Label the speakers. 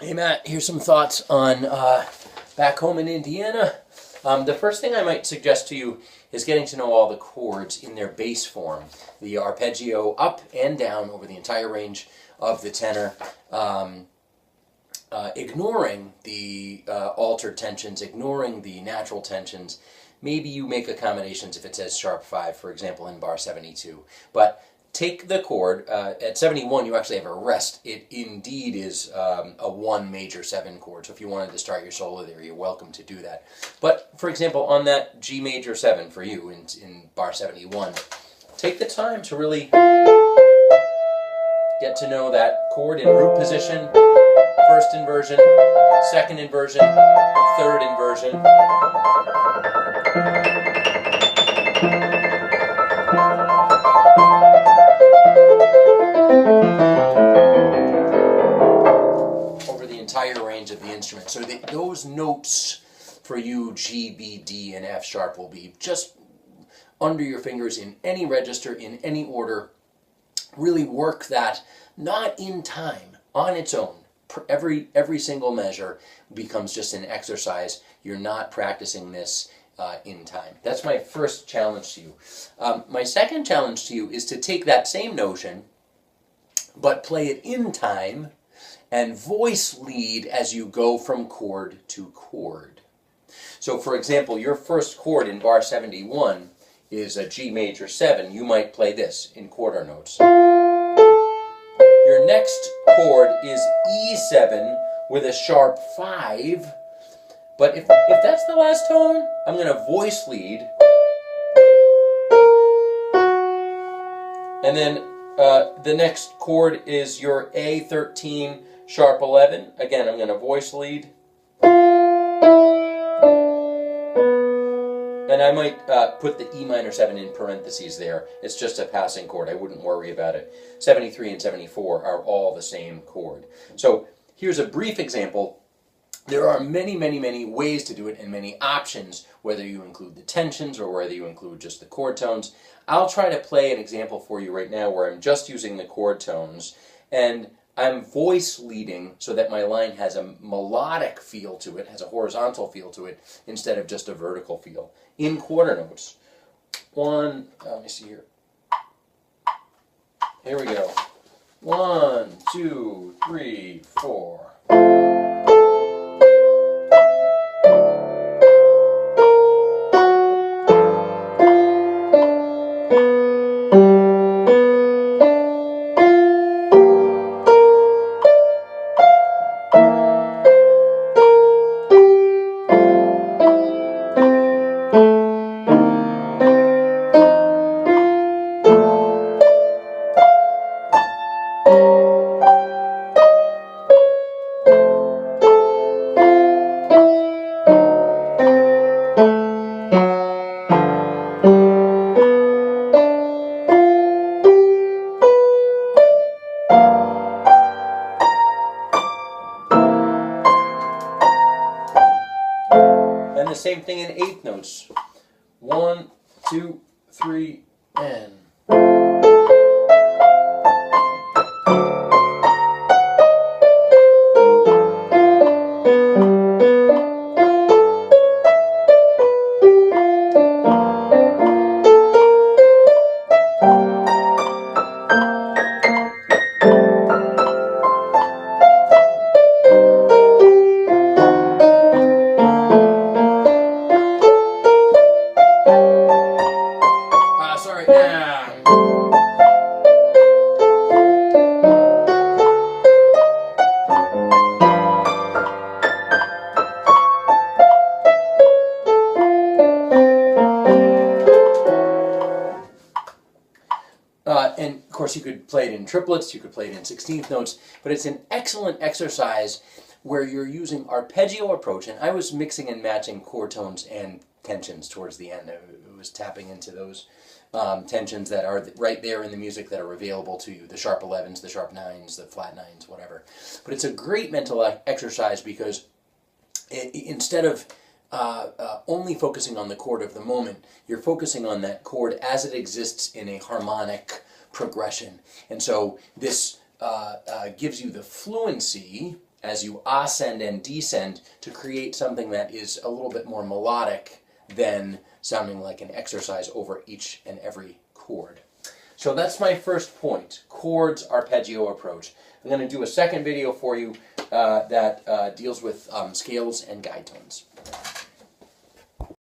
Speaker 1: Hey Matt, here's some thoughts on back home in Indiana. The first thing I might suggest to you is getting to know all the chords in their bass form. The arpeggio up and down over the entire range of the tenor, ignoring the altered tensions, ignoring the natural tensions. Maybe you make accommodations if it says sharp 5, for example, in bar 72. But take the chord. At 71, you actually have a rest. It indeed is a 1 major 7 chord. So if you wanted to start your solo there, you're welcome to do that. But for example, on that G major 7 for you in bar 71, take the time to really get to know that chord in root position, first inversion, second inversion, third inversion. Over the entire range of the instrument. So those notes for you, G, B, D, and F sharp, will be just under your fingers in any register, in any order. Really work that, not in time, on its own. Every single measure becomes just an exercise. You're not practicing this in time. That's my first challenge to you. My second challenge to you is to take that same notion, but play it in time, and voice lead as you go from chord to chord. So for example, your first chord in bar 71 is a G major 7. You might play this in quarter notes. Your next chord is E7 with a sharp 5. But if that's the last tone, I'm going to voice lead. And then the next chord is your A13 sharp 11. Again, I'm going to voice lead. And I might put the E minor 7 in parentheses there. It's just a passing chord. I wouldn't worry about it. 73 and 74 are all the same chord. So here's a brief example. There are many, many, many ways to do it and many options, whether you include the tensions or whether you include just the chord tones. I'll try to play an example for you right now where I'm just using the chord tones and I'm voice leading so that my line has a melodic feel to it, has a horizontal feel to it, instead of just a vertical feel. In quarter notes. Let me see here. Here we go. 1, 2, 3, 4. And the same thing in eighth notes. 1, 2, 3, and... And of course you could play it in triplets, you could play it in 16th notes, but it's an excellent exercise where you're using arpeggio approach, and I was mixing and matching chord tones and tensions towards the end. It was tapping into those tensions that are right there in the music that are available to you, the sharp 11s, the sharp 9s, the flat 9s, whatever. But it's a great mental exercise because instead of only focusing on the chord of the moment, you're focusing on that chord as it exists in a harmonic progression. And so this gives you the fluency as you ascend and descend to create something that is a little bit more melodic than sounding like an exercise over each and every chord. So that's my first point, chords arpeggio approach. I'm going to do a second video for you that deals with scales and guide tones.